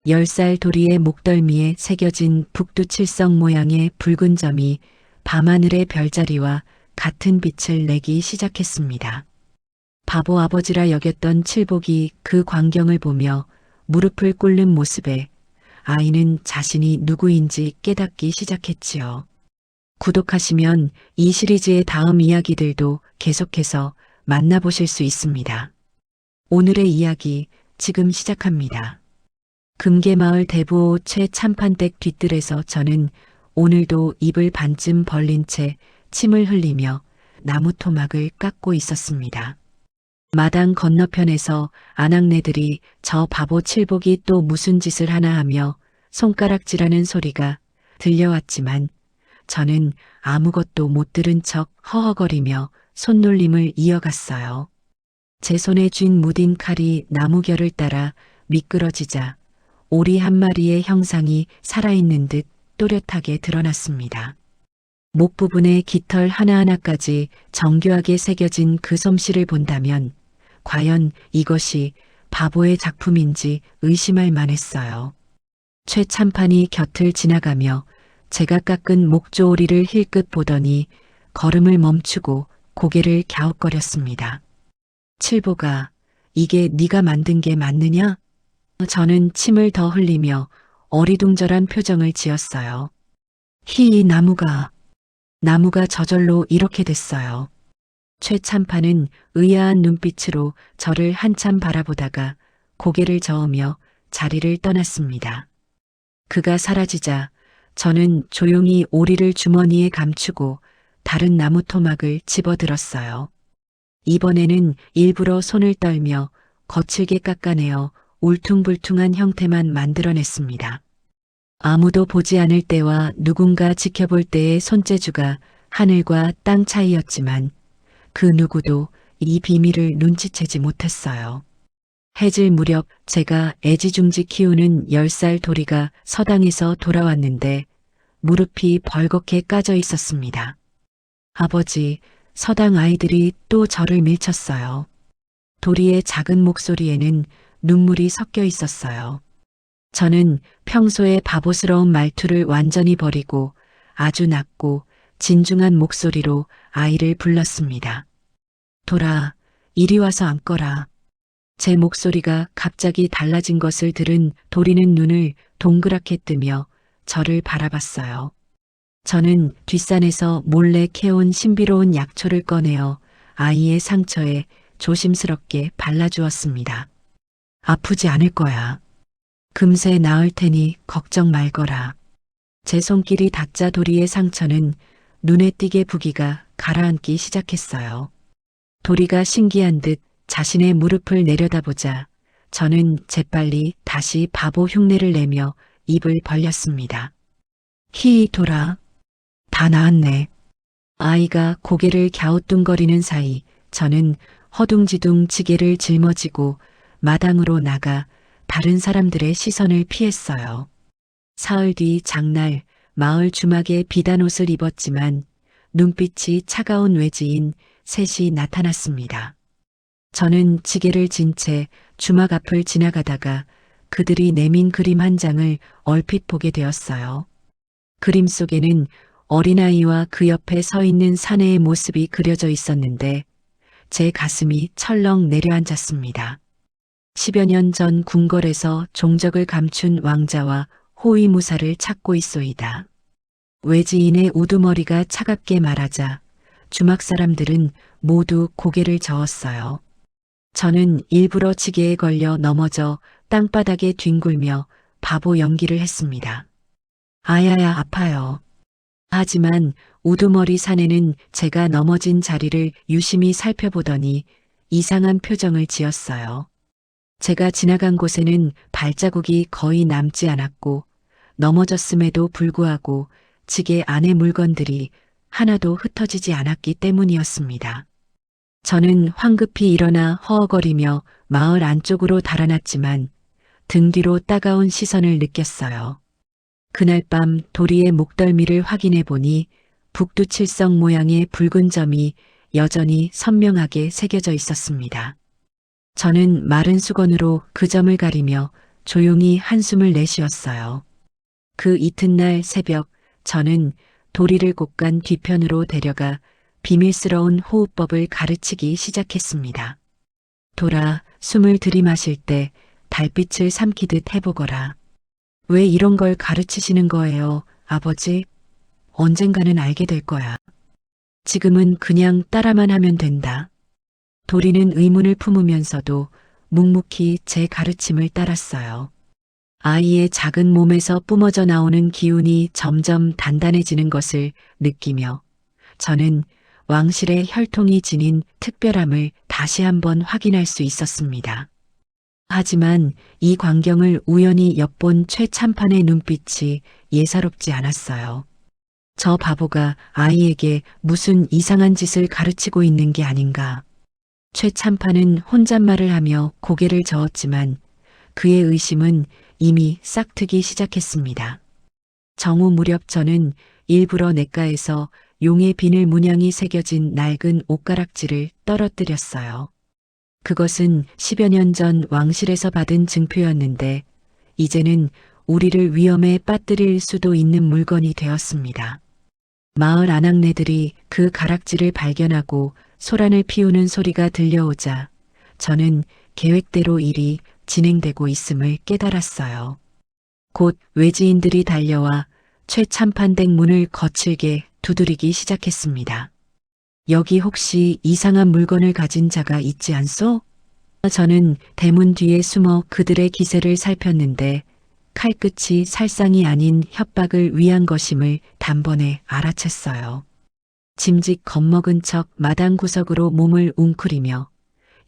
10살 도리의 목덜미에 새겨진 북두칠성 모양의 붉은 점이 밤하늘의 별자리와 같은 빛을 내기 시작했습니다. 바보 아버지라 여겼던 칠복이 그 광경을 보며 무릎을 꿇는 모습에 아이는 자신이 누구인지 깨닫기 시작했지요. 구독하시면 이 시리즈의 다음 이야기들도 계속해서 만나보실 수 있습니다. 오늘의 이야기 지금 시작합니다. 금계마을 대부호 최참판댁 뒤뜰에서 저는 오늘도 입을 반쯤 벌린 채 침을 흘리며 나무 토막을 깎고 있었습니다. 마당 건너편에서 아낙네들이 저 바보 칠복이 또 무슨 짓을 하나 하며 손가락질하는 소리가 들려왔지만 저는 아무것도 못 들은 척 허허거리며 손놀림을 이어갔어요. 제 손에 쥔 무딘 칼이 나무결을 따라 미끄러지자 오리 한 마리의 형상이 살아있는 듯 또렷하게 드러났습니다. 목 부분에 깃털 하나하나까지 정교하게 새겨진 그 솜씨를 본다면 과연 이것이 바보의 작품인지 의심할 만했어요. 최참판이 곁을 지나가며 제가 깎은 목조오리를 힐끗 보더니 걸음을 멈추고 고개를 갸웃거렸습니다. 칠보가 이게 네가 만든 게 맞느냐? 저는 침을 더 흘리며 어리둥절한 표정을 지었어요. 나무가 저절로 이렇게 됐어요. 최참판은 의아한 눈빛으로 저를 한참 바라보다가 고개를 저으며 자리를 떠났습니다. 그가 사라지자 저는 조용히 오리를 주머니에 감추고 다른 나무 토막을 집어들었어요. 이번에는 일부러 손을 떨며 거칠게 깎아내어 울퉁불퉁한 형태만 만들어냈습니다. 아무도 보지 않을 때와 누군가 지켜볼 때의 손재주가 하늘과 땅 차이였지만 그 누구도 이 비밀을 눈치채지 못했어요. 해질 무렵 제가 애지중지 키우는 10살 도리가 서당에서 돌아왔는데 무릎이 벌겋게 까져 있었습니다. 아버지, 서당 아이들이 또 저를 밀쳤어요. 도리의 작은 목소리에는 눈물이 섞여 있었어요. 저는 평소의 바보스러운 말투를 완전히 버리고 아주 낮고 진중한 목소리로 아이를 불렀습니다. 돌아, 이리 와서 앉거라. 제 목소리가 갑자기 달라진 것을 들은 도리는 눈을 동그랗게 뜨며 저를 바라봤어요. 저는 뒷산에서 몰래 캐온 신비로운 약초를 꺼내어 아이의 상처에 조심스럽게 발라주었습니다. 아프지 않을 거야. 금세 나을 테니 걱정 말거라. 제 손길이 닿자 도리의 상처는 눈에 띄게 부기가 가라앉기 시작했어요. 도리가 신기한 듯 자신의 무릎을 내려다보자 저는 재빨리 다시 바보 흉내를 내며 입을 벌렸습니다. 돌아. 다 나았네. 아이가 고개를 갸우뚱거리는 사이 저는 허둥지둥 지게를 짊어지고 마당으로 나가 다른 사람들의 시선을 피했어요. 사흘 뒤 장날 마을 주막에 비단 옷을 입었지만 눈빛이 차가운 외지인 셋이 나타났습니다. 저는 지게를 진 채 주막 앞을 지나가다가 그들이 내민 그림 한 장을 얼핏 보게 되었어요. 그림 속에는 어린아이와 그 옆에 서 있는 사내의 모습이 그려져 있었는데 제 가슴이 철렁 내려앉았습니다. 10여 년 전 궁궐에서 종적을 감춘 왕자와 호위무사를 찾고 있소이다. 외지인의 우두머리가 차갑게 말하자 주막 사람들은 모두 고개를 저었어요. 저는 일부러 지게에 걸려 넘어져 땅바닥에 뒹굴며 바보 연기를 했습니다. 아야야 아파요. 하지만 우두머리 사내는 제가 넘어진 자리를 유심히 살펴보더니 이상한 표정을 지었어요. 제가 지나간 곳에는 발자국이 거의 남지 않았고 넘어졌음에도 불구하고 지게 안의 물건들이 하나도 흩어지지 않았기 때문이었습니다. 저는 황급히 일어나 허허거리며 마을 안쪽으로 달아났지만 등 뒤로 따가운 시선을 느꼈어요. 그날 밤 도리의 목덜미를 확인해 보니 북두칠성 모양의 붉은 점이 여전히 선명하게 새겨져 있었습니다. 저는 마른 수건으로 그 점을 가리며 조용히 한숨을 내쉬었어요. 그 이튿날 새벽 저는 도리를 곳간 뒤편으로 데려가 비밀스러운 호흡법을 가르치기 시작했습니다. 돌아, 숨을 들이마실 때 달빛을 삼키듯 해보거라. 왜 이런 걸 가르치시는 거예요, 아버지? 언젠가는 알게 될 거야. 지금은 그냥 따라만 하면 된다. 도리는 의문을 품으면서도 묵묵히 제 가르침을 따랐어요. 아이의 작은 몸에서 뿜어져 나오는 기운이 점점 단단해지는 것을 느끼며 저는 왕실의 혈통이 지닌 특별함을 다시 한번 확인할 수 있었습니다. 하지만 이 광경을 우연히 엿본 최참판의 눈빛이 예사롭지 않았어요. 저 바보가 아이에게 무슨 이상한 짓을 가르치고 있는 게 아닌가. 최참판은 혼잣말을 하며 고개를 저었지만 그의 의심은 이미 싹트기 시작했습니다. 정오 무렵 저는 일부러 냇가에서 용의 비늘 문양이 새겨진 낡은 옷가락지를 떨어뜨렸어요. 그것은 10여 년 전 왕실에서 받은 증표였는데 이제는 우리를 위험에 빠뜨릴 수도 있는 물건이 되었습니다. 마을 아낙네들이 그 가락지를 발견하고 소란을 피우는 소리가 들려오자 저는 계획대로 일이 진행되고 있음을 깨달았어요. 곧 외지인들이 달려와 최참판댁 문을 거칠게 두드리기 시작했습니다. 여기 혹시 이상한 물건을 가진 자가 있지 않소? 저는 대문 뒤에 숨어 그들의 기세를 살폈는데 칼끝이 살상이 아닌 협박을 위한 것임을 단번에 알아챘어요. 짐짓 겁먹은 척 마당 구석으로 몸을 웅크리며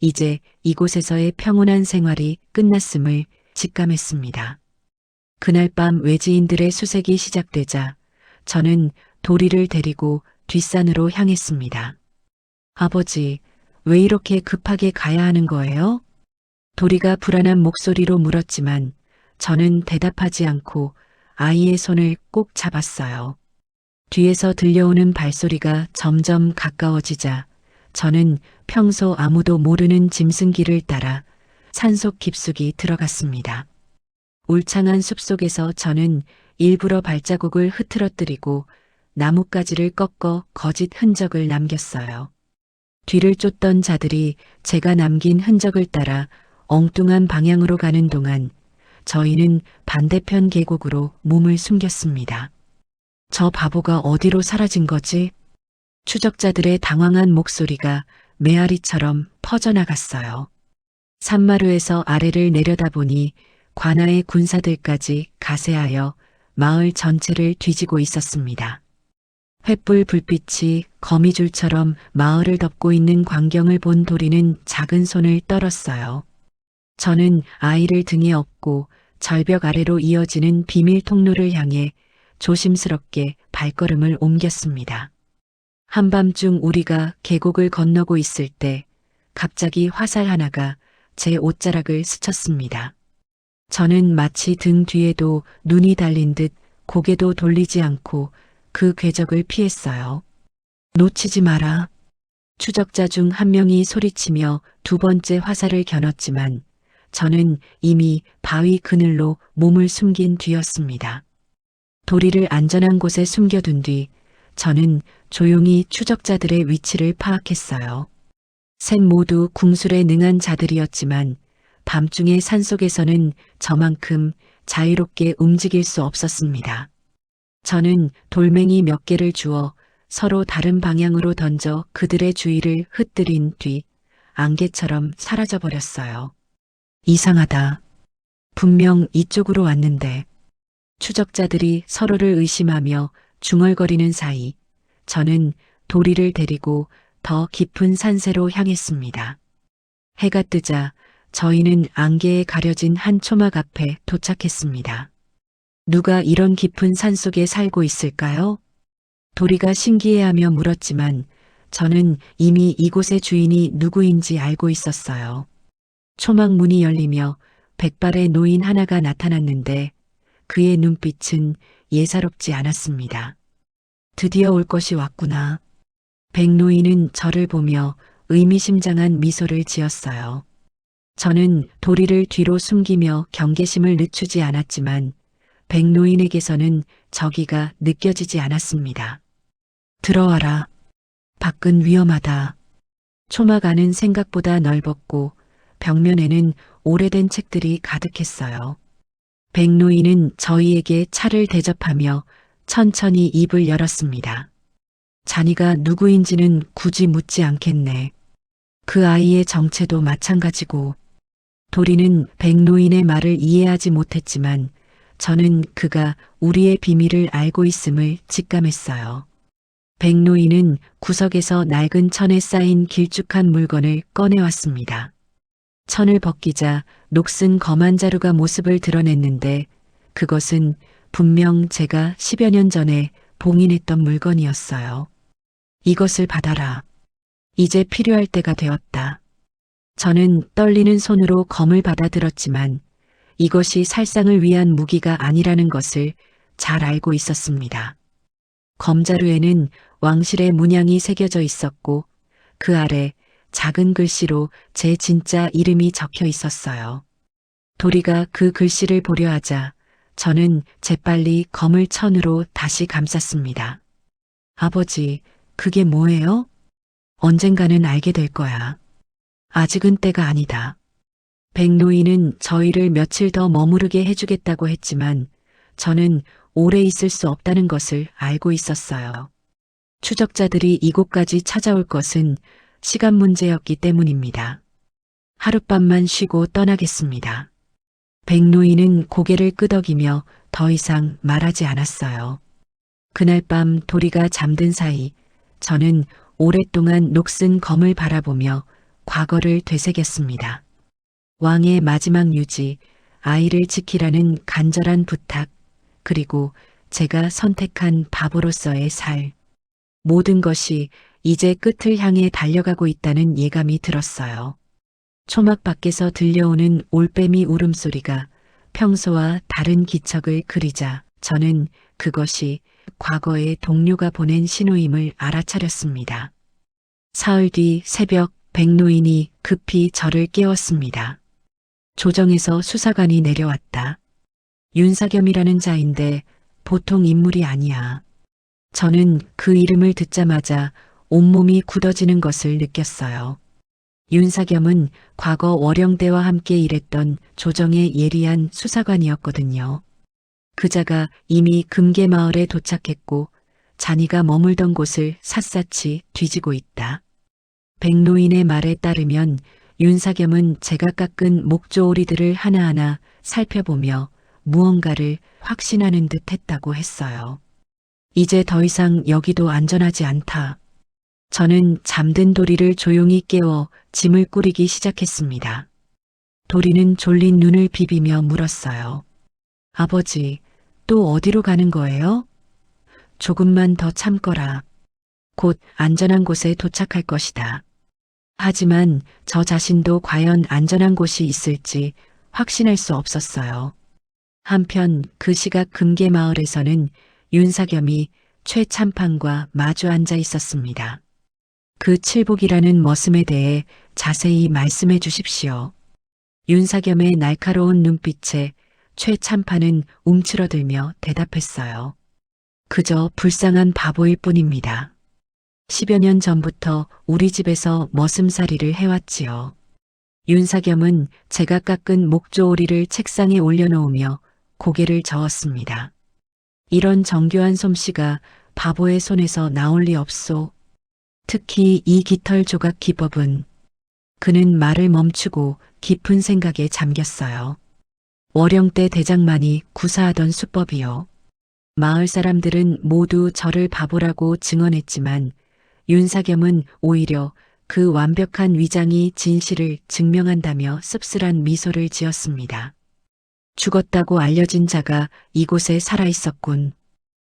이제 이곳에서의 평온한 생활이 끝났음을 직감했습니다. 그날 밤 외지인들의 수색이 시작되자 저는 도리를 데리고 뒷산으로 향했습니다. 아버지, 왜 이렇게 급하게 가야 하는 거예요? 도리가 불안한 목소리로 물었지만 저는 대답하지 않고 아이의 손을 꼭 잡았어요. 뒤에서 들려오는 발소리가 점점 가까워지자 저는 평소 아무도 모르는 짐승길을 따라 산속 깊숙이 들어갔습니다. 울창한 숲속에서 저는 일부러 발자국을 흐트러뜨리고 나뭇가지를 꺾어 거짓 흔적을 남겼어요. 뒤를 쫓던 자들이 제가 남긴 흔적을 따라 엉뚱한 방향으로 가는 동안 저희는 반대편 계곡으로 몸을 숨겼습니다. 저 바보가 어디로 사라진 거지? 추적자들의 당황한 목소리가 메아리처럼 퍼져나갔어요. 산마루에서 아래를 내려다보니 관아의 군사들까지 가세하여 마을 전체를 뒤지고 있었습니다. 횃불 불빛이 거미줄처럼 마을을 덮고 있는 광경을 본 도리는 작은 손을 떨었어요. 저는 아이를 등에 업고 절벽 아래로 이어지는 비밀 통로를 향해 조심스럽게 발걸음을 옮겼습니다. 한밤중 우리가 계곡을 건너고 있을 때 갑자기 화살 하나가 제 옷자락을 스쳤습니다. 저는 마치 등 뒤에도 눈이 달린 듯 고개도 돌리지 않고 그 궤적을 피했어요. 놓치지 마라. 추적자 중 한 명이 소리치며 두 번째 화살을 겨눴지만 저는 이미 바위 그늘로 몸을 숨긴 뒤였습니다. 도리를 안전한 곳에 숨겨둔 뒤 저는 조용히 추적자들의 위치를 파악했어요. 셋 모두 궁술에 능한 자들이었지만 밤중의 산속에서는 저만큼 자유롭게 움직일 수 없었습니다. 저는 돌멩이 몇 개를 주어 서로 다른 방향으로 던져 그들의 주위를 흩뜨린 뒤 안개처럼 사라져버렸어요. 이상하다. 분명 이쪽으로 왔는데. 추적자들이 서로를 의심하며 중얼거리는 사이 저는 도리를 데리고 더 깊은 산세로 향했습니다. 해가 뜨자 저희는 안개에 가려진 한 초막 앞에 도착했습니다. 누가 이런 깊은 산속에 살고 있을까요? 도리가 신기해하며 물었지만 저는 이미 이곳의 주인이 누구인지 알고 있었어요. 초막 문이 열리며 백발의 노인 하나가 나타났는데 그의 눈빛은 예사롭지 않았습니다. 드디어 올 것이 왔구나. 백노인은 저를 보며 의미심장한 미소를 지었어요. 저는 도리를 뒤로 숨기며 경계심을 늦추지 않았지만 백노인에게서는 저기가 느껴지지 않았습니다. 들어와라. 밖은 위험하다. 초막 안은 생각보다 넓었고 벽면에는 오래된 책들이 가득했어요. 백노인은 저희에게 차를 대접하며 천천히 입을 열었습니다. 자니가 누구인지는 굳이 묻지 않겠네. 그 아이의 정체도 마찬가지고. 도리는 백노인의 말을 이해하지 못했지만 저는 그가 우리의 비밀을 알고 있음을 직감했어요. 백노인은 구석에서 낡은 천에 쌓인 길쭉한 물건을 꺼내왔습니다. 천을 벗기자 녹슨 검한 자루가 모습을 드러냈는데 그것은 분명 제가 10여 년 전에 봉인했던 물건이었어요. 이것을 받아라. 이제 필요할 때가 되었다. 저는 떨리는 손으로 검을 받아들었지만 이것이 살상을 위한 무기가 아니라는 것을 잘 알고 있었습니다. 검자루에는 왕실의 문양이 새겨져 있었고 그 아래 작은 글씨로 제 진짜 이름이 적혀 있었어요. 도리가 그 글씨를 보려 하자 저는 재빨리 검을 천으로 다시 감쌌습니다. 아버지, 그게 뭐예요? 언젠가는 알게 될 거야. 아직은 때가 아니다. 백노인은 저희를 며칠 더 머무르게 해주겠다고 했지만 저는 오래 있을 수 없다는 것을 알고 있었어요. 추적자들이 이곳까지 찾아올 것은 시간 문제였기 때문입니다. 하룻밤만 쉬고 떠나겠습니다. 백노인은 고개를 끄덕이며 더 이상 말하지 않았어요. 그날 밤 도리가 잠든 사이 저는 오랫동안 녹슨 검을 바라보며 과거를 되새겼습니다. 왕의 마지막 유지, 아이를 지키라는 간절한 부탁, 그리고 제가 선택한 바보로서의 살. 모든 것이 이제 끝을 향해 달려가고 있다는 예감이 들었어요. 초막 밖에서 들려오는 올빼미 울음소리가 평소와 다른 기척을 그리자 저는 그것이 과거의 동료가 보낸 신호임을 알아차렸습니다. 사흘 뒤 새벽 백노인이 급히 저를 깨웠습니다. 조정에서 수사관이 내려왔다. 윤사겸이라는 자인데 보통 인물이 아니야. 저는 그 이름을 듣자마자 온몸이 굳어지는 것을 느꼈어요. 윤사겸은 과거 월영대와 함께 일했던 조정의 예리한 수사관이었거든요. 그자가 이미 금계마을에 도착했고 자니가 머물던 곳을 샅샅이 뒤지고 있다. 백노인의 말에 따르면 윤사겸은 제가 깎은 목조오리들을 하나하나 살펴보며 무언가를 확신하는 듯 했다고 했어요. 이제 더 이상 여기도 안전하지 않다. 저는 잠든 도리를 조용히 깨워 짐을 꾸리기 시작했습니다. 도리는 졸린 눈을 비비며 물었어요. 아버지, 또 어디로 가는 거예요? 조금만 더 참거라. 곧 안전한 곳에 도착할 것이다. 하지만 저 자신도 과연 안전한 곳이 있을지 확신할 수 없었어요. 한편 그 시각 금계마을에서는 윤사겸이 최참판과 마주 앉아 있었습니다. 그 칠복이라는 머슴에 대해 자세히 말씀해 주십시오. 윤사겸의 날카로운 눈빛에 최참판은 움츠러들며 대답했어요. 그저 불쌍한 바보일 뿐입니다. 10여 년 전부터 우리 집에서 머슴살이를 해왔지요. 윤사겸은 제가 깎은 목조오리를 책상에 올려놓으며 고개를 저었습니다. 이런 정교한 솜씨가 바보의 손에서 나올 리 없소. 특히 이 깃털 조각 기법은. 그는 말을 멈추고 깊은 생각에 잠겼어요. 월영 때 대장만이 구사하던 수법이요. 마을 사람들은 모두 저를 바보라고 증언했지만 윤사겸은 오히려 그 완벽한 위장이 진실을 증명한다며 씁쓸한 미소를 지었습니다. 죽었다고 알려진 자가 이곳에 살아있었군.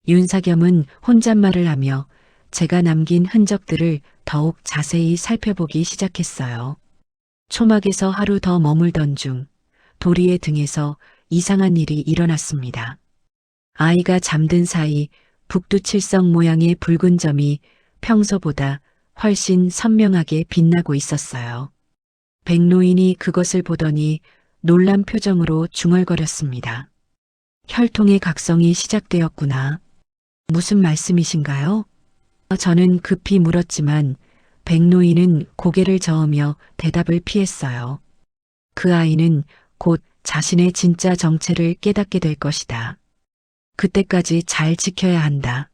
윤사겸은 혼잣말을 하며 제가 남긴 흔적들을 더욱 자세히 살펴보기 시작했어요. 초막에서 하루 더 머물던 중 도리의 등에서 이상한 일이 일어났습니다. 아이가 잠든 사이 북두칠성 모양의 붉은 점이 평소보다 훨씬 선명하게 빛나고 있었어요. 백노인이 그것을 보더니 놀란 표정으로 중얼거렸습니다. 혈통의 각성이 시작되었구나. 무슨 말씀이신가요? 저는 급히 물었지만 백노인은 고개를 저으며 대답을 피했어요. 그 아이는 곧 자신의 진짜 정체를 깨닫게 될 것이다. 그때까지 잘 지켜야 한다.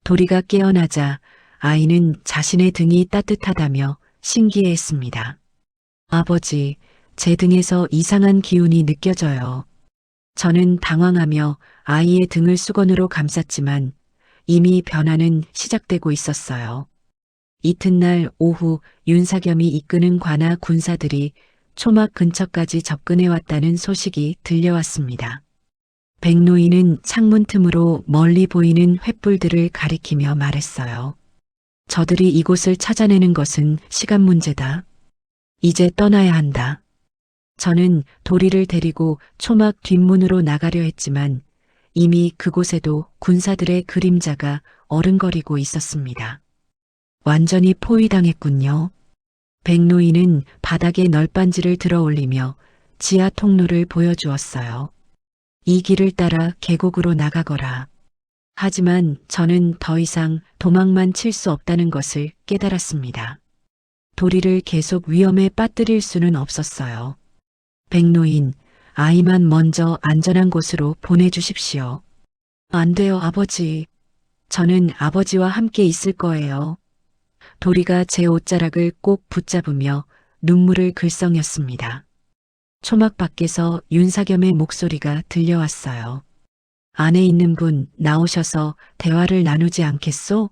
도리가 깨어나자 아이는 자신의 등이 따뜻하다며 신기해했습니다. 아버지, 제 등에서 이상한 기운이 느껴져요. 저는 당황하며 아이의 등을 수건으로 감쌌지만 이미 변화는 시작되고 있었어요. 이튿날 오후 윤사겸이 이끄는 관아 군사들이 초막 근처까지 접근해 왔다는 소식이 들려왔습니다. 백노인은 창문 틈으로 멀리 보이는 횃불들을 가리키며 말했어요. 저들이 이곳을 찾아내는 것은 시간 문제다. 이제 떠나야 한다. 저는 도리를 데리고 초막 뒷문으로 나가려 했지만 이미 그곳에도 군사들의 그림자가 어른거리고 있었습니다. 완전히 포위당했군요. 백노인은 바닥에 널빤지를 들어 올리며 지하 통로를 보여주었어요. 이 길을 따라 계곡으로 나가거라. 하지만 저는 더 이상 도망만 칠 수 없다는 것을 깨달았습니다. 도리를 계속 위험에 빠뜨릴 수는 없었어요. 백노인, 아이만 먼저 안전한 곳으로 보내주십시오. 안 돼요, 아버지. 저는 아버지와 함께 있을 거예요. 도리가 제 옷자락을 꼭 붙잡으며 눈물을 글썽였습니다. 초막 밖에서 윤사겸의 목소리가 들려왔어요. 안에 있는 분 나오셔서 대화를 나누지 않겠소?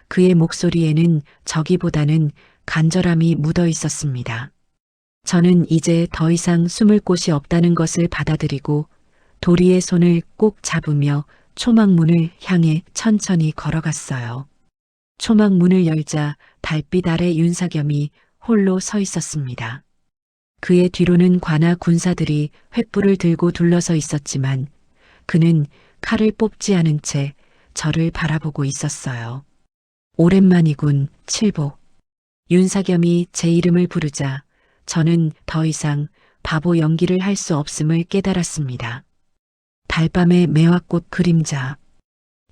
그의 목소리에는 저기보다는 간절함이 묻어 있었습니다. 저는 이제 더 이상 숨을 곳이 없다는 것을 받아들이고 도리의 손을 꼭 잡으며 초막문을 향해 천천히 걸어갔어요. 초막문을 열자 달빛 아래 윤사겸이 홀로 서 있었습니다. 그의 뒤로는 관아 군사들이 횃불을 들고 둘러서 있었지만 그는 칼을 뽑지 않은 채 저를 바라보고 있었어요. 오랜만이군, 칠복. 윤사겸이 제 이름을 부르자 저는 더 이상 바보 연기를 할 수 없음을 깨달았습니다. 달밤의 매화꽃 그림자.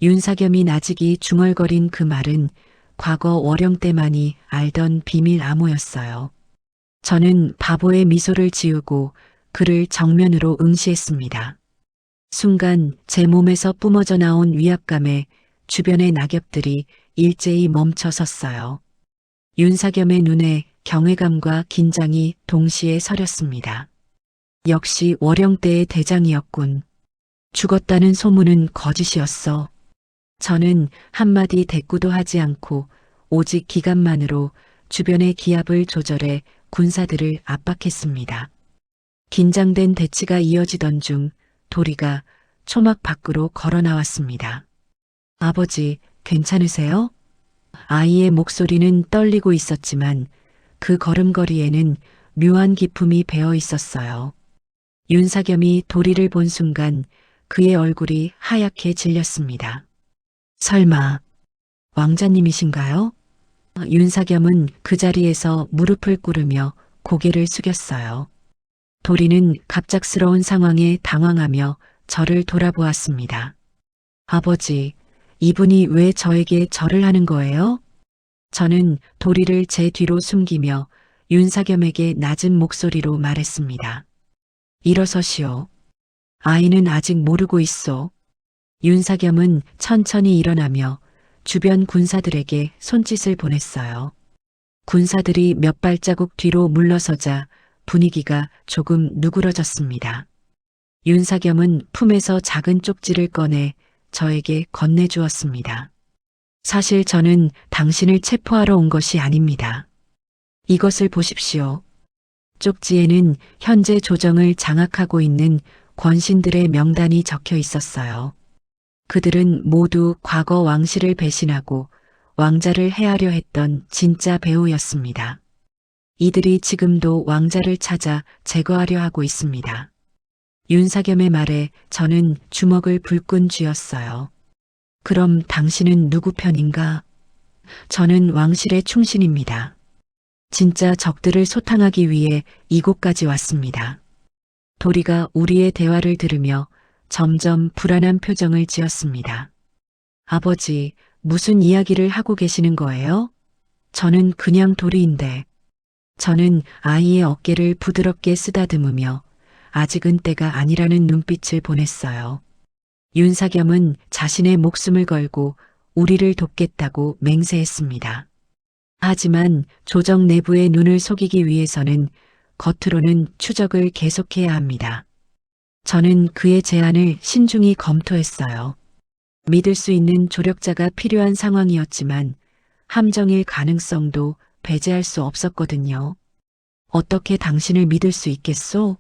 윤사겸이 나직이 중얼거린 그 말은 과거 월영 때만이 알던 비밀 암호였어요. 저는 바보의 미소를 지우고 그를 정면으로 응시했습니다. 순간 제 몸에서 뿜어져 나온 위압감에 주변의 낙엽들이 일제히 멈춰 섰어요. 윤사겸의 눈에 경외감과 긴장이 동시에 서렸습니다. 역시 월영 때의 대장이었군. 죽었다는 소문은 거짓이었어. 저는 한마디 대꾸도 하지 않고 오직 기간만으로 주변의 기압을 조절해 군사들을 압박했습니다. 긴장된 대치가 이어지던 중 도리가 초막 밖으로 걸어 나왔습니다. 아버지, 괜찮으세요? 아이의 목소리는 떨리고 있었지만 그 걸음걸이에는 묘한 기품이 배어 있었어요. 윤사겸이 도리를 본 순간 그의 얼굴이 하얗게 질렸습니다. 설마 왕자님이신가요? 윤사겸은 그 자리에서 무릎을 꿇으며 고개를 숙였어요. 도리는 갑작스러운 상황에 당황하며 저를 돌아보았습니다. 아버지, 이분이 왜 저에게 절을 하는 거예요? 저는 도리를 제 뒤로 숨기며 윤사겸에게 낮은 목소리로 말했습니다. 일어서시오. 아이는 아직 모르고 있어. 윤사겸은 천천히 일어나며 주변 군사들에게 손짓을 보냈어요. 군사들이 몇 발자국 뒤로 물러서자 분위기가 조금 누그러졌습니다. 윤사겸은 품에서 작은 쪽지를 꺼내 저에게 건네주었습니다. 사실 저는 당신을 체포하러 온 것이 아닙니다. 이것을 보십시오. 쪽지에는 현재 조정을 장악하고 있는 권신들의 명단이 적혀 있었어요. 그들은 모두 과거 왕실을 배신하고 왕자를 해하려 했던 진짜 배우였습니다. 이들이 지금도 왕자를 찾아 제거하려 하고 있습니다. 윤사겸의 말에 저는 주먹을 불끈 쥐었어요. 그럼 당신은 누구 편인가? 저는 왕실의 충신입니다. 진짜 적들을 소탕하기 위해 이곳까지 왔습니다. 도리가 우리의 대화를 들으며 점점 불안한 표정을 지었습니다. 아버지, 무슨 이야기를 하고 계시는 거예요? 저는 그냥 도리인데. 저는 아이의 어깨를 부드럽게 쓰다듬으며 아직은 때가 아니라는 눈빛을 보냈어요. 윤사겸은 자신의 목숨을 걸고 우리를 돕겠다고 맹세했습니다. 하지만 조정 내부의 눈을 속이기 위해서는 겉으로는 추적을 계속해야 합니다. 저는 그의 제안을 신중히 검토했어요. 믿을 수 있는 조력자가 필요한 상황이었지만 함정일 가능성도 배제할 수 없었거든요. 어떻게 당신을 믿을 수 있겠소?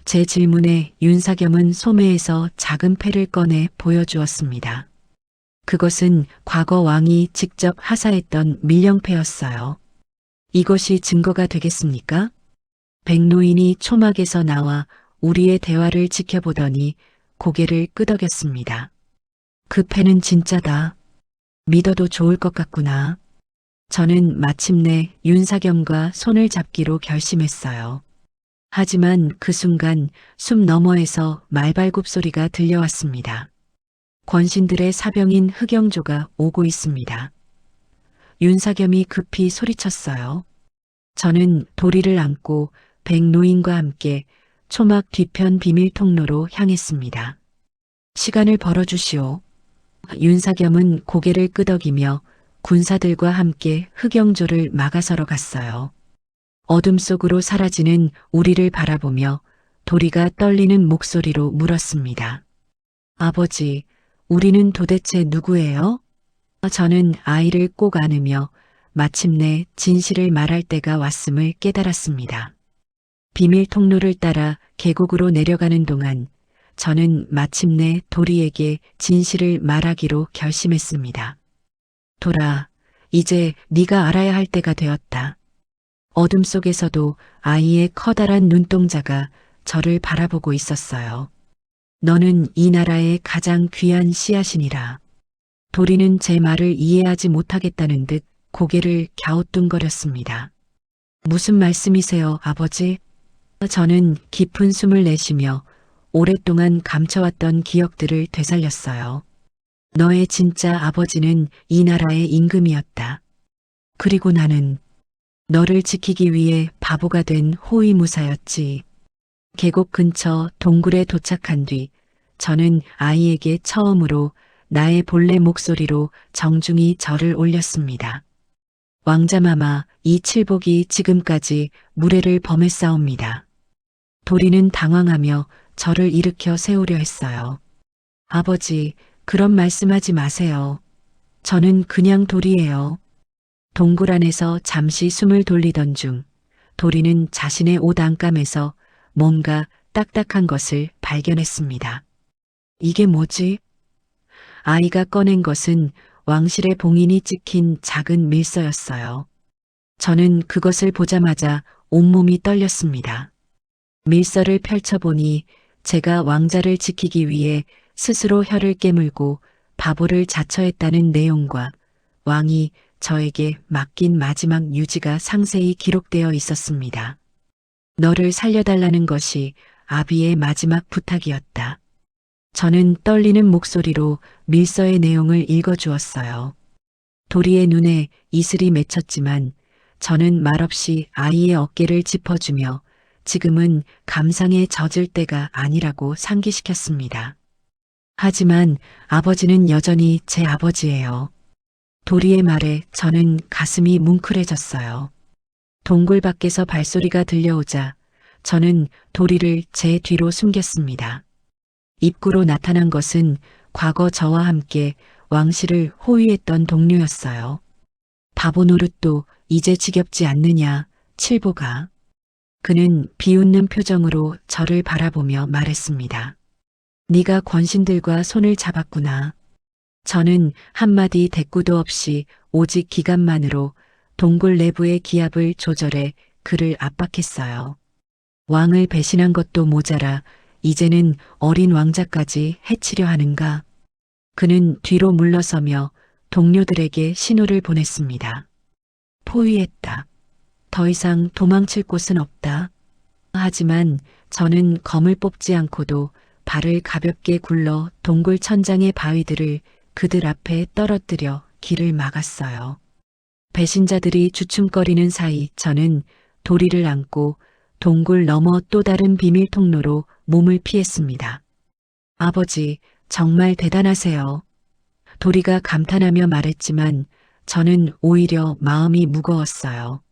제 질문에 윤사겸은 소매에서 작은 패를 꺼내 보여주었습니다. 그것은 과거 왕이 직접 하사했던 밀령패였어요. 이것이 증거가 되겠습니까? 백노인이 초막에서 나와 우리의 대화를 지켜보더니 고개를 끄덕였습니다. 그 패는 진짜다. 믿어도 좋을 것 같구나. 저는 마침내 윤사겸과 손을 잡기로 결심했어요. 하지만 그 순간 숲 너머에서 말발굽 소리가 들려왔습니다. 권신들의 사병인 흑영조가 오고 있습니다. 윤사겸이 급히 소리쳤어요. 저는 도리를 안고 백노인과 함께 초막 뒤편 비밀 통로로 향했습니다. 시간을 벌어주시오. 윤사겸은 고개를 끄덕이며 군사들과 함께 흑영조를 막아서러 갔어요. 어둠 속으로 사라지는 우리를 바라보며 도리가 떨리는 목소리로 물었습니다. 아버지, 우리는 도대체 누구예요? 저는 아이를 꼭 안으며 마침내 진실을 말할 때가 왔음을 깨달았습니다. 비밀 통로를 따라 계곡으로 내려가는 동안 저는 마침내 도리에게 진실을 말하기로 결심했습니다. 도라, 이제 네가 알아야 할 때가 되었다. 어둠 속에서도 아이의 커다란 눈동자가 저를 바라보고 있었어요. 너는 이 나라의 가장 귀한 씨앗이니라. 도리는 제 말을 이해하지 못하겠다는 듯 고개를 갸우뚱거렸습니다. 무슨 말씀이세요, 아버지? 저는 깊은 숨을 내쉬며 오랫동안 감춰왔던 기억들을 되살렸어요. 너의 진짜 아버지는 이 나라의 임금이었다. 그리고 나는 너를 지키기 위해 바보가 된 호위무사였지. 계곡 근처 동굴에 도착한 뒤 저는 아이에게 처음으로 나의 본래 목소리로 정중히 절을 올렸습니다. 왕자마마, 이 칠복이 지금까지 무례를 범했사옵니다. 도리는 당황하며 저를 일으켜 세우려 했어요. 아버지, 그런 말씀하지 마세요. 저는 그냥 도리예요. 동굴 안에서 잠시 숨을 돌리던 중 도리는 자신의 옷 안감에서 뭔가 딱딱한 것을 발견했습니다. 이게 뭐지? 아이가 꺼낸 것은 왕실의 봉인이 찍힌 작은 밀서였어요. 저는 그것을 보자마자 온몸이 떨렸습니다. 밀서를 펼쳐보니 제가 왕자를 지키기 위해 스스로 혀를 깨물고 바보를 자처했다는 내용과 왕이 저에게 맡긴 마지막 유지가 상세히 기록되어 있었습니다. 너를 살려달라는 것이 아비의 마지막 부탁이었다. 저는 떨리는 목소리로 밀서의 내용을 읽어주었어요. 도리의 눈에 이슬이 맺혔지만 저는 말없이 아이의 어깨를 짚어주며 지금은 감상에 젖을 때가 아니라고 상기시켰습니다. 하지만 아버지는 여전히 제 아버지예요. 도리의 말에 저는 가슴이 뭉클해졌어요. 동굴 밖에서 발소리가 들려오자 저는 도리를 제 뒤로 숨겼습니다. 입구로 나타난 것은 과거 저와 함께 왕실을 호위했던 동료였어요. 바보 노릇도 이제 지겹지 않느냐, 칠보가. 그는 비웃는 표정으로 저를 바라보며 말했습니다. 네가 권신들과 손을 잡았구나. 저는 한마디 대꾸도 없이 오직 기간만으로 동굴 내부의 기압을 조절해 그를 압박했어요. 왕을 배신한 것도 모자라 이제는 어린 왕자까지 해치려 하는가. 그는 뒤로 물러서며 동료들에게 신호를 보냈습니다. 포위했다. 더 이상 도망칠 곳은 없다. 하지만 저는 검을 뽑지 않고도 발을 가볍게 굴러 동굴 천장의 바위들을 그들 앞에 떨어뜨려 길을 막았어요. 배신자들이 주춤거리는 사이 저는 도리를 안고 동굴 너머 또 다른 비밀 통로로 몸을 피했습니다. 아버지, 정말 대단하세요. 도리가 감탄하며 말했지만 저는 오히려 마음이 무거웠어요.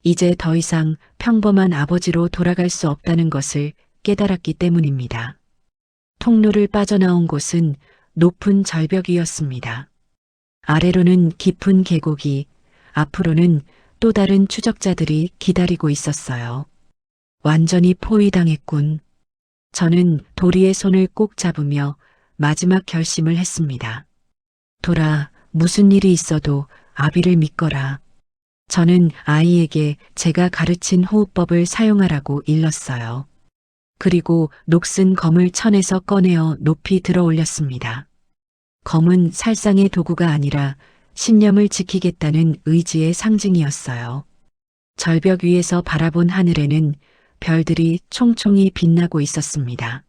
이제 더 이상 평범한 아버지로 돌아갈 수 없다는 것을 깨달았기 때문입니다. 통로를 빠져나온 곳은 높은 절벽이었습니다. 아래로는 깊은 계곡이, 앞으로는 또 다른 추적자들이 기다리고 있었어요. 완전히 포위당했군. 저는 도리의 손을 꼭 잡으며 마지막 결심을 했습니다. 돌아, 무슨 일이 있어도 아비를 믿거라. 저는 아이에게 제가 가르친 호흡법을 사용하라고 일렀어요. 그리고 녹슨 검을 천에서 꺼내어 높이 들어 올렸습니다. 검은 살상의 도구가 아니라 신념을 지키겠다는 의지의 상징이었어요. 절벽 위에서 바라본 하늘에는 별들이 총총히 빛나고 있었습니다.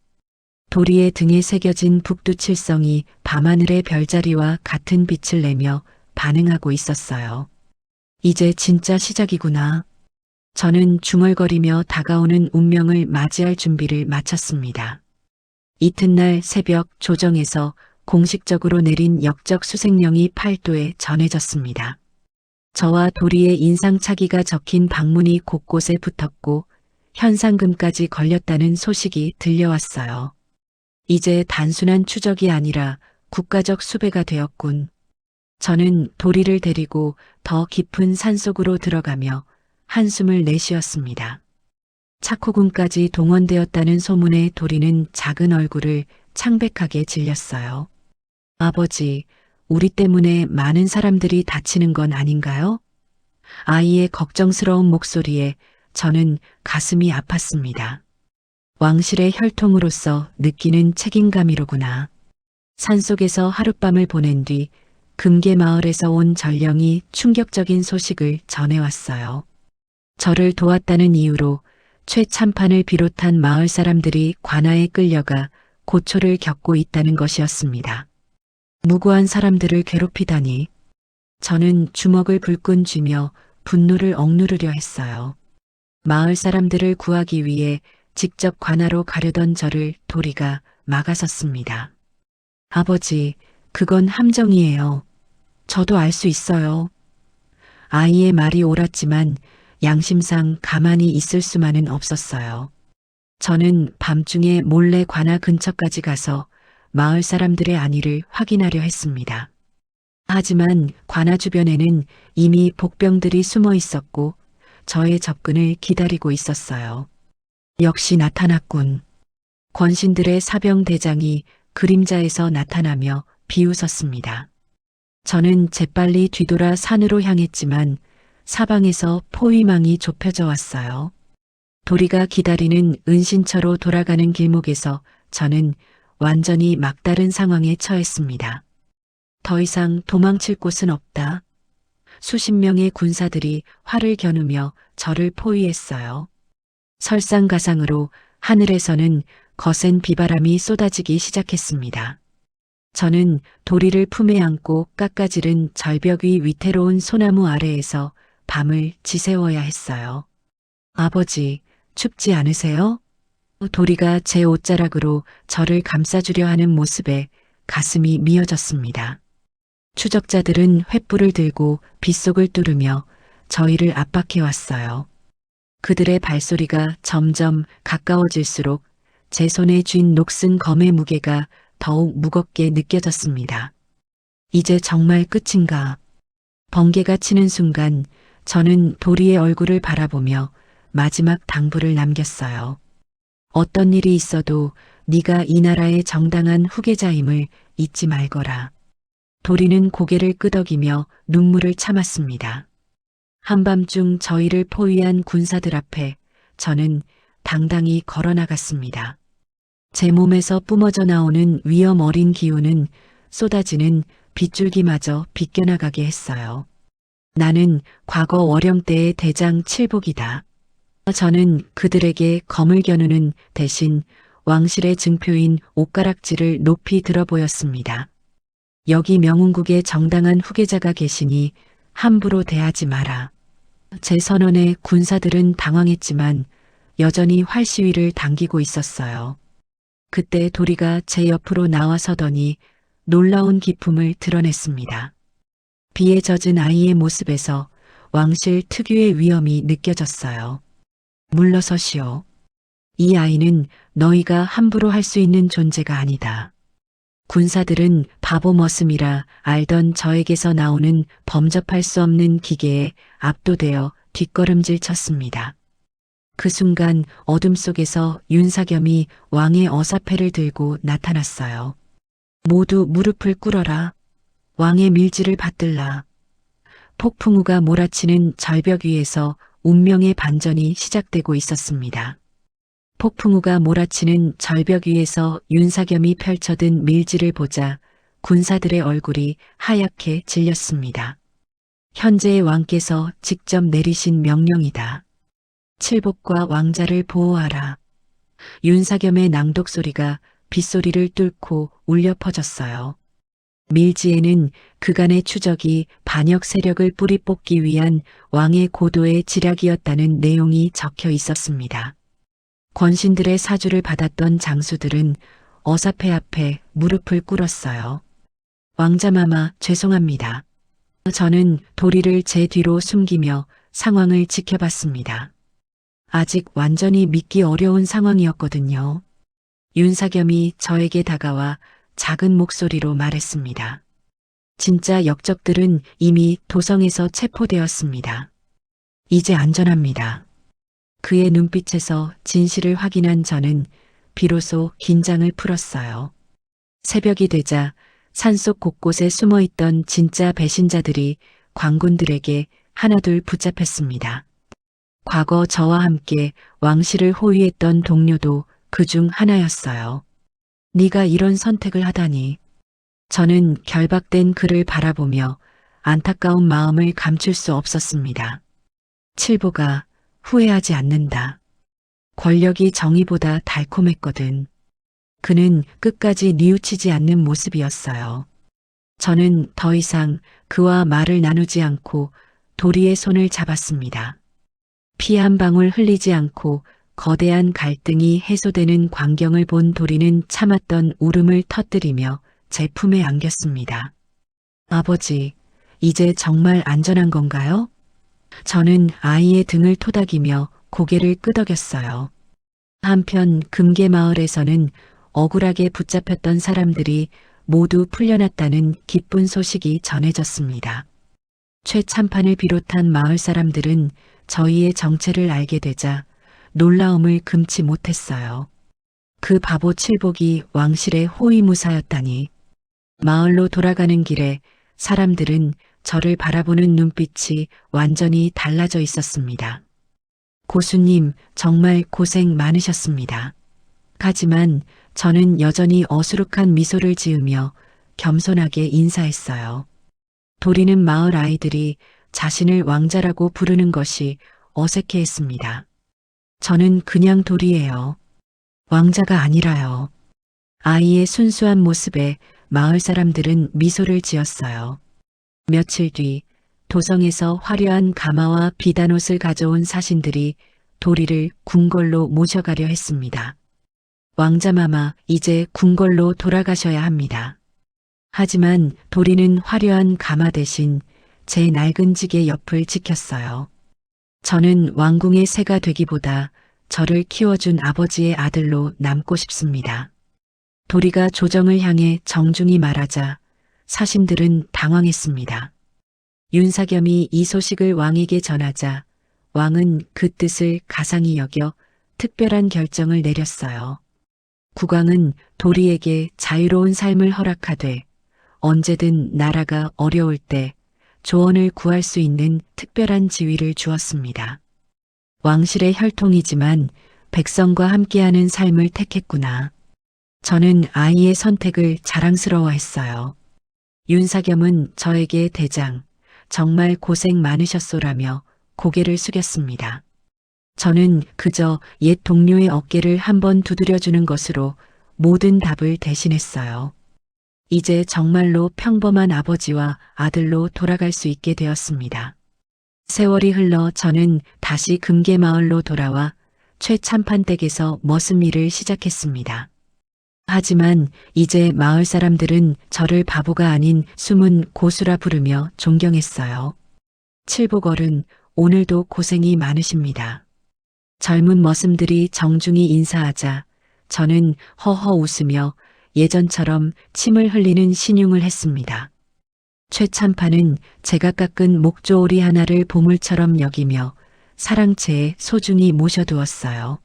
도리의 등에 새겨진 북두칠성이 밤하늘의 별자리와 같은 빛을 내며 반응하고 있었어요. 이제 진짜 시작이구나. 저는 중얼거리며 다가오는 운명을 맞이할 준비를 마쳤습니다. 이튿날 새벽 조정에서 공식적으로 내린 역적 수색령이 팔도에 전해졌습니다. 저와 도리의 인상착의가 적힌 방문이 곳곳에 붙었고 현상금까지 걸렸다는 소식이 들려왔어요. 이제 단순한 추적이 아니라 국가적 수배가 되었군. 저는 도리를 데리고 더 깊은 산속으로 들어가며 한숨을 내쉬었습니다. 차코군까지 동원되었다는 소문에 도리는 작은 얼굴을 창백하게 질렸어요. 아버지, 우리 때문에 많은 사람들이 다치는 건 아닌가요? 아이의 걱정스러운 목소리에 저는 가슴이 아팠습니다. 왕실의 혈통으로서 느끼는 책임감이로구나. 산속에서 하룻밤을 보낸 뒤 금계 마을에서 온 전령이 충격적인 소식을 전해왔어요. 저를 도왔다는 이유로 최참판을 비롯한 마을 사람들이 관아에 끌려가 고초를 겪고 있다는 것이었습니다. 무고한 사람들을 괴롭히다니. 저는 주먹을 불끈 쥐며 분노를 억누르려 했어요. 마을 사람들을 구하기 위해 직접 관아로 가려던 저를 도리가 막아섰습니다. 아버지, 그건 함정이에요. 저도 알 수 있어요. 아이의 말이 옳았지만 양심상 가만히 있을 수만은 없었어요. 저는 밤중에 몰래 관아 근처까지 가서 마을 사람들의 안위를 확인하려 했습니다. 하지만 관아 주변에는 이미 복병들이 숨어 있었고 저의 접근을 기다리고 있었어요. 역시 나타났군. 권신들의 사병 대장이 그림자에서 나타나며 비웃었습니다. 저는 재빨리 뒤돌아 산으로 향했지만 사방에서 포위망이 좁혀져 왔어요. 도리가 기다리는 은신처로 돌아가는 길목에서 저는 완전히 막다른 상황에 처했습니다. 더 이상 도망칠 곳은 없다. 수십 명의 군사들이 활을 겨누며 저를 포위했어요. 설상가상으로 하늘에서는 거센 비바람이 쏟아지기 시작했습니다. 저는 도리를 품에 안고 깎아지른 절벽 위 위태로운 소나무 아래에서 밤을 지새워야 했어요. 아버지, 춥지 않으세요? 도리가 제 옷자락으로 저를 감싸주려 하는 모습에 가슴이 미어졌습니다. 추적자들은 횃불을 들고 빗속을 뚫으며 저희를 압박해 왔어요. 그들의 발소리가 점점 가까워질수록 제 손에 쥔 녹슨 검의 무게가 더욱 무겁게 느껴졌습니다. 이제 정말 끝인가? 번개가 치는 순간 저는 도리의 얼굴을 바라보며 마지막 당부를 남겼어요. 어떤 일이 있어도 네가 이 나라의 정당한 후계자임을 잊지 말거라. 도리는 고개를 끄덕이며 눈물을 참았습니다. 한밤중 저희를 포위한 군사들 앞에 저는 당당히 걸어나갔습니다. 제 몸에서 뿜어져 나오는 위험 어린 기운은 쏟아지는 빗줄기마저 비껴나가게 했어요. 나는 과거 월영 때의 대장 칠복이다. 저는 그들에게 검을 겨누는 대신 왕실의 증표인 옷가락지를 높이 들어 보였습니다. 여기 명운국의 정당한 후계자가 계시니 함부로 대하지 마라. 제 선언에 군사들은 당황했지만 여전히 활시위를 당기고 있었어요. 그때 도리가 제 옆으로 나와서더니 놀라운 기품을 드러냈습니다. 비에 젖은 아이의 모습에서 왕실 특유의 위엄이 느껴졌어요. 물러서시오. 이 아이는 너희가 함부로 할 수 있는 존재가 아니다. 군사들은 바보 머슴이라 알던 저에게서 나오는 범접할 수 없는 기계에 압도되어 뒷걸음질 쳤습니다. 그 순간 어둠 속에서 윤사겸이 왕의 어사패를 들고 나타났어요. 모두 무릎을 꿇어라. 왕의 밀지를 받들라. 폭풍우가 몰아치는 절벽 위에서 운명의 반전이 시작되고 있었습니다. 폭풍우가 몰아치는 절벽 위에서 윤사겸이 펼쳐든 밀지를 보자 군사들의 얼굴이 하얗게 질렸습니다. 현재의 왕께서 직접 내리신 명령이다. 칠복과 왕자를 보호하라. 윤사겸의 낭독 소리가 빗소리를 뚫고 울려 퍼졌어요. 밀지에는 그간의 추적이 반역 세력을 뿌리 뽑기 위한 왕의 고도의 지략이었다는 내용이 적혀 있었습니다. 권신들의 사주를 받았던 장수들은 어사패 앞에 무릎을 꿇었어요. 왕자마마 죄송합니다. 저는 도리를 제 뒤로 숨기며 상황을 지켜봤습니다. 아직 완전히 믿기 어려운 상황이었거든요. 윤사겸이 저에게 다가와 작은 목소리로 말했습니다. 진짜 역적들은 이미 도성에서 체포되었습니다. 이제 안전합니다. 그의 눈빛에서 진실을 확인한 저는 비로소 긴장을 풀었어요. 새벽이 되자 산속 곳곳에 숨어있던 진짜 배신자들이 광군들에게 하나둘 붙잡혔습니다. 과거 저와 함께 왕실을 호위했던 동료도 그중 하나였어요. 네가 이런 선택을 하다니. 저는 결박된 그를 바라보며 안타까운 마음을 감출 수 없었습니다. 칠보가 후회하지 않는다. 권력이 정의보다 달콤했거든. 그는 끝까지 뉘우치지 않는 모습이었어요. 저는 더 이상 그와 말을 나누지 않고 도리의 손을 잡았습니다. 피 한 방울 흘리지 않고 거대한 갈등이 해소되는 광경을 본 도리는 참았던 울음을 터뜨리며 제 품에 안겼습니다. 아버지, 이제 정말 안전한 건가요? 저는 아이의 등을 토닥이며 고개를 끄덕였어요. 한편 금계마을에서는 억울하게 붙잡혔던 사람들이 모두 풀려났다는 기쁜 소식이 전해졌습니다. 최참판을 비롯한 마을 사람들은 저희의 정체를 알게 되자 놀라움을 금치 못했어요. 그 바보 칠복이 왕실의 호위무사였다니. 마을로 돌아가는 길에 사람들은 저를 바라보는 눈빛이 완전히 달라져 있었습니다. 고수님, 정말 고생 많으셨습니다. 하지만 저는 여전히 어수룩한 미소를 지으며 겸손하게 인사했어요. 도리는 마을 아이들이 자신을 왕자라고 부르는 것이 어색해했습니다. 저는 그냥 도리예요. 왕자가 아니라요. 아이의 순수한 모습에 마을 사람들은 미소를 지었어요. 며칠 뒤 도성에서 화려한 가마와 비단옷을 가져온 사신들이 도리를 궁궐로 모셔가려 했습니다. 왕자마마, 이제 궁궐로 돌아가셔야 합니다. 하지만 도리는 화려한 가마 대신 제 낡은 지게 옆을 지켰어요. 저는 왕궁의 새가 되기보다 저를 키워준 아버지의 아들로 남고 싶습니다. 도리가 조정을 향해 정중히 말하자 사신들은 당황했습니다. 윤사겸이 이 소식을 왕에게 전하자 왕은 그 뜻을 가상히 여겨 특별한 결정을 내렸어요. 국왕은 도리에게 자유로운 삶을 허락하되 언제든 나라가 어려울 때 조언을 구할 수 있는 특별한 지위를 주었습니다. 왕실의 혈통이지만 백성과 함께하는 삶을 택했구나. 저는 아이의 선택을 자랑스러워했어요. 윤사겸은 저에게 대장, 정말 고생 많으셨소라며 고개를 숙였습니다. 저는 그저 옛 동료의 어깨를 한번 두드려주는 것으로 모든 답을 대신했어요. 이제 정말로 평범한 아버지와 아들로 돌아갈 수 있게 되었습니다. 세월이 흘러 저는 다시 금계마을로 돌아와 최참판 댁에서 머슴 일을 시작했습니다. 하지만 이제 마을 사람들은 저를 바보가 아닌 숨은 고수라 부르며 존경했어요. 칠복어른, 오늘도 고생이 많으십니다. 젊은 머슴들이 정중히 인사하자 저는 허허 웃으며 예전처럼 침을 흘리는 신용을 했습니다. 최참판은 제가 깎은 목조오리 하나를 보물처럼 여기며 사랑채에 소중히 모셔두었어요.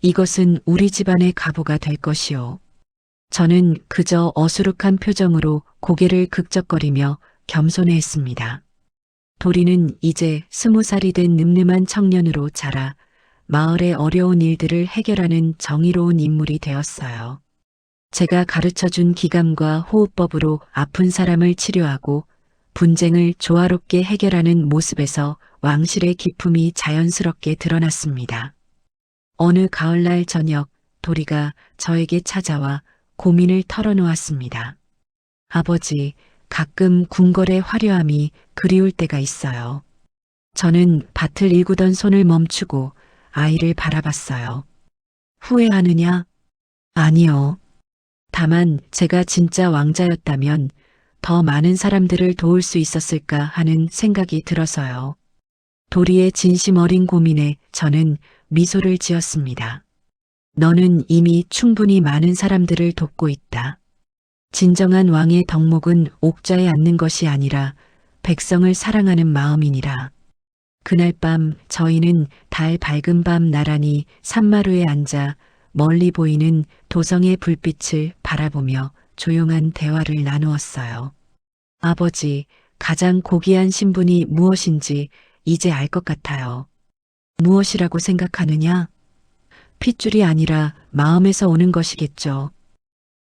이것은 우리 집안의 가보가 될 것이오. 저는 그저 어수룩한 표정으로 고개를 극적거리며 겸손해했습니다. 도리는 이제 20살이 된 늠름한 청년으로 자라 마을의 어려운 일들을 해결하는 정의로운 인물이 되었어요. 제가 가르쳐준 기감과 호흡법으로 아픈 사람을 치료하고 분쟁을 조화롭게 해결하는 모습에서 왕실의 기품이 자연스럽게 드러났습니다. 어느 가을날 저녁 도리가 저에게 찾아와 고민을 털어놓았습니다. 아버지, 가끔 궁궐의 화려함이 그리울 때가 있어요. 저는 밭을 일구던 손을 멈추고 아이를 바라봤어요. 후회하느냐? 아니요. 다만 제가 진짜 왕자였다면 더 많은 사람들을 도울 수 있었을까 하는 생각이 들어서요. 도리의 진심 어린 고민에 저는 미소를 지었습니다. 너는 이미 충분히 많은 사람들을 돕고 있다. 진정한 왕의 덕목은 옥좌에 앉는 것이 아니라 백성을 사랑하는 마음이니라. 그날 밤 저희는 달 밝은 밤 나란히 산마루에 앉아 멀리 보이는 도성의 불빛을 바라보며 조용한 대화를 나누었어요. 아버지, 가장 고귀한 신분이 무엇인지 이제 알 것 같아요. 무엇이라고 생각하느냐? 핏줄이 아니라 마음에서 오는 것이겠죠.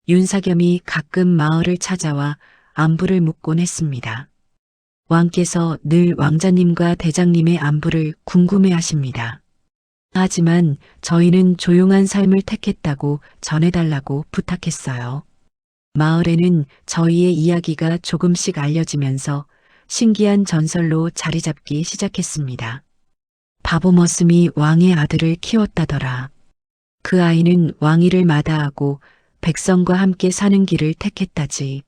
윤사겸이 가끔 마을을 찾아와 안부를 묻곤 했습니다. 왕께서 늘 왕자님과 대장님의 안부를 궁금해하십니다. 하지만 저희는 조용한 삶을 택했다고 전해달라고 부탁했어요. 마을에는 저희의 이야기가 조금씩 알려지면서 신기한 전설로 자리 잡기 시작했습니다. 바보 머슴이 왕의 아들을 키웠다더라. 그 아이는 왕위를 마다하고 백성과 함께 사는 길을 택했다지.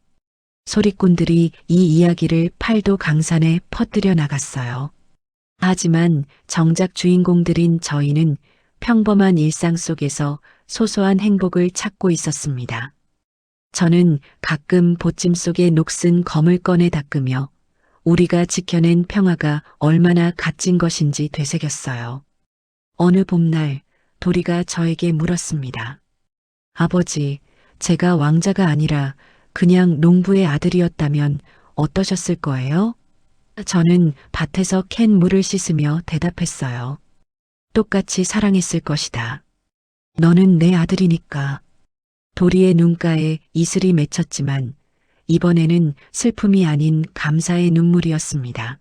소리꾼들이 이 이야기를 팔도 강산에 퍼뜨려 나갔어요. 하지만 정작 주인공들인 저희는 평범한 일상 속에서 소소한 행복을 찾고 있었습니다. 저는 가끔 보찜 속에 녹슨 검을 꺼내 닦으며 우리가 지켜낸 평화가 얼마나 값진 것인지 되새겼어요. 어느 봄날 도리가 저에게 물었습니다. 아버지, 제가 왕자가 아니라 그냥 농부의 아들이었다면 어떠셨을 거예요? 저는 밭에서 캔 물을 씻으며 대답했어요. 똑같이 사랑했을 것이다. 너는 내 아들이니까. 도리의 눈가에 이슬이 맺혔지만 이번에는 슬픔이 아닌 감사의 눈물이었습니다.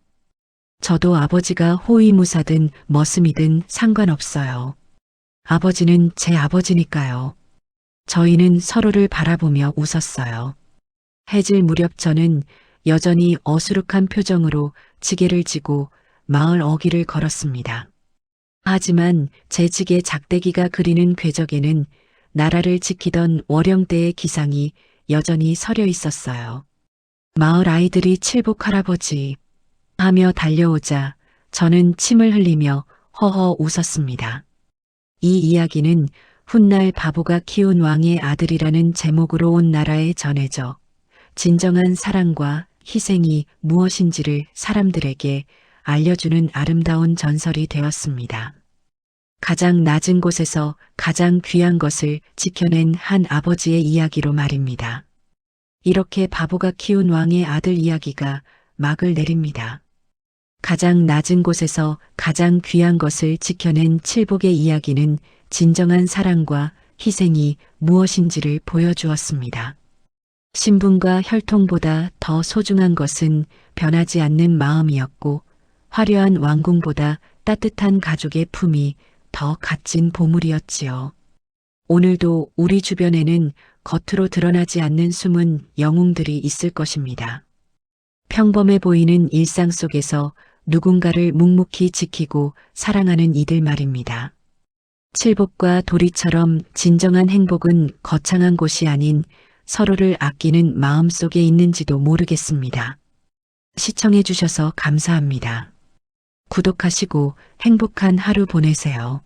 저도 아버지가 호위무사든 머슴이든 상관없어요. 아버지는 제 아버지니까요. 저희는 서로를 바라보며 웃었어요. 해질 무렵 저는 여전히 어수룩한 표정으로 지게를 지고 마을 어귀를 걸었습니다. 하지만 제 지게 작대기가 그리는 궤적에는 나라를 지키던 월영대의 기상이 여전히 서려 있었어요. 마을 아이들이 칠복 할아버지 하며 달려오자 저는 침을 흘리며 허허 웃었습니다. 이 이야기는 훗날 바보가 키운 왕의 아들이라는 제목으로 온 나라에 전해져 진정한 사랑과 희생이 무엇인지를 사람들에게 알려주는 아름다운 전설이 되었습니다. 가장 낮은 곳에서 가장 귀한 것을 지켜낸 한 아버지의 이야기로 말입니다. 이렇게 바보가 키운 왕의 아들 이야기가 막을 내립니다. 가장 낮은 곳에서 가장 귀한 것을 지켜낸 칠복의 이야기는 진정한 사랑과 희생이 무엇인지를 보여주었습니다. 신분과 혈통보다 더 소중한 것은 변하지 않는 마음이었고, 화려한 왕궁보다 따뜻한 가족의 품이 더 값진 보물이었지요. 오늘도 우리 주변에는 겉으로 드러나지 않는 숨은 영웅들이 있을 것입니다. 평범해 보이는 일상 속에서 누군가를 묵묵히 지키고 사랑하는 이들 말입니다. 칠복과 도리처럼 진정한 행복은 거창한 곳이 아닌 서로를 아끼는 마음 속에 있는지도 모르겠습니다. 시청해 주셔서 감사합니다. 구독하시고 행복한 하루 보내세요.